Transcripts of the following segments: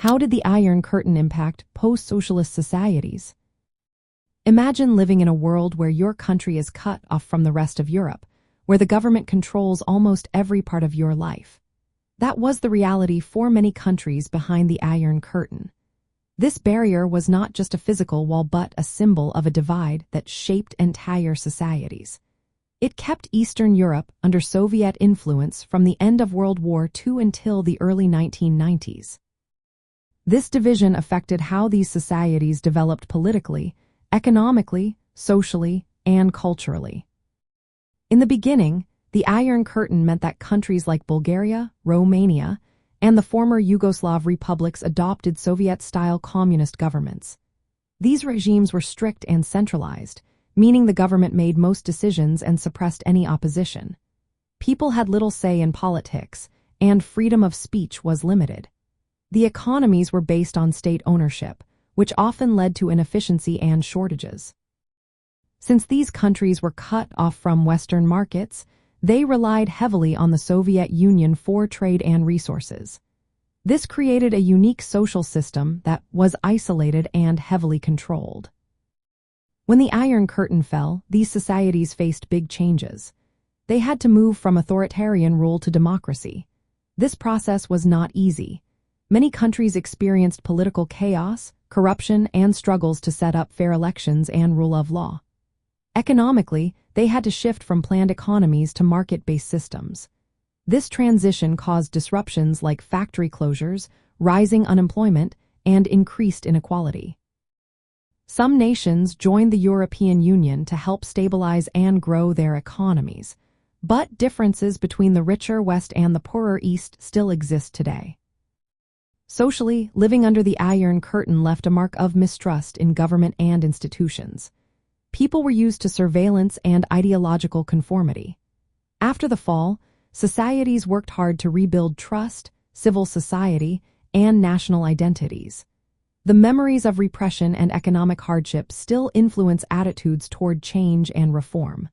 How did the Iron Curtain impact post-socialist societies? Imagine living in a world where your country is cut off from the rest of Europe, where the government controls almost every part of your life. That was the reality for many countries behind the Iron Curtain. This barrier was not just a physical wall but a symbol of a divide that shaped entire societies. It kept Eastern Europe under Soviet influence from the end of World War II until the early 1990s. This division affected how these societies developed politically, economically, socially, and culturally. In the beginning, the Iron Curtain meant that countries like Bulgaria, Romania, and the former Yugoslav republics adopted Soviet-style communist governments. These regimes were strict and centralized, meaning the government made most decisions and suppressed any opposition. People had little say in politics, and freedom of speech was limited. The economies were based on state ownership, which often led to inefficiency and shortages. Since these countries were cut off from Western markets, they relied heavily on the Soviet Union for trade and resources. This created a unique social system that was isolated and heavily controlled. When the Iron Curtain fell, these societies faced big changes. They had to move from authoritarian rule to democracy. This process was not easy. Many countries experienced political chaos, corruption, and struggles to set up fair elections and rule of law. Economically, they had to shift from planned economies to market-based systems. This transition caused disruptions like factory closures, rising unemployment, and increased inequality. Some nations joined the European Union to help stabilize and grow their economies, but differences between the richer West and the poorer East still exist today. Socially, living under the Iron Curtain left a mark of mistrust in government and institutions. People were used to surveillance and ideological conformity. After the fall, societies worked hard to rebuild trust, civil society, and national identities. The memories of repression and economic hardship still influence attitudes toward change and reform.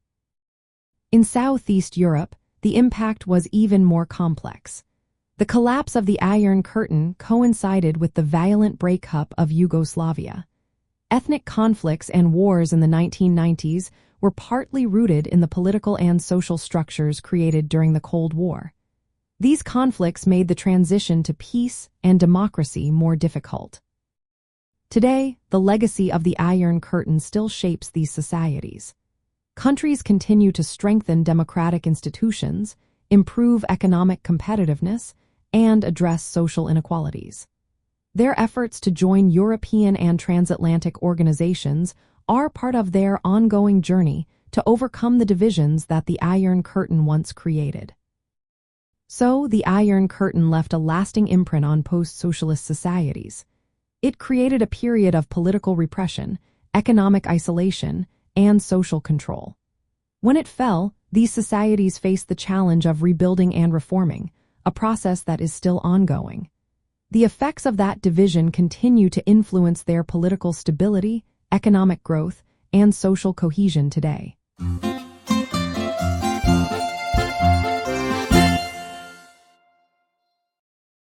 In Southeast Europe, the impact was even more complex. The collapse of the Iron Curtain coincided with the violent breakup of Yugoslavia. Ethnic conflicts and wars in the 1990s were partly rooted in the political and social structures created during the Cold War. These conflicts made the transition to peace and democracy more difficult. Today, the legacy of the Iron Curtain still shapes these societies. Countries continue to strengthen democratic institutions, improve economic competitiveness, and address social inequalities. Their efforts to join European and transatlantic organizations are part of their ongoing journey to overcome the divisions that the Iron Curtain once created. So, the Iron Curtain left a lasting imprint on post-socialist societies. It created a period of political repression, economic isolation, and social control. When it fell, these societies faced the challenge of rebuilding and reforming, a process that is still ongoing. The effects of that division continue to influence their political stability, economic growth, and social cohesion today.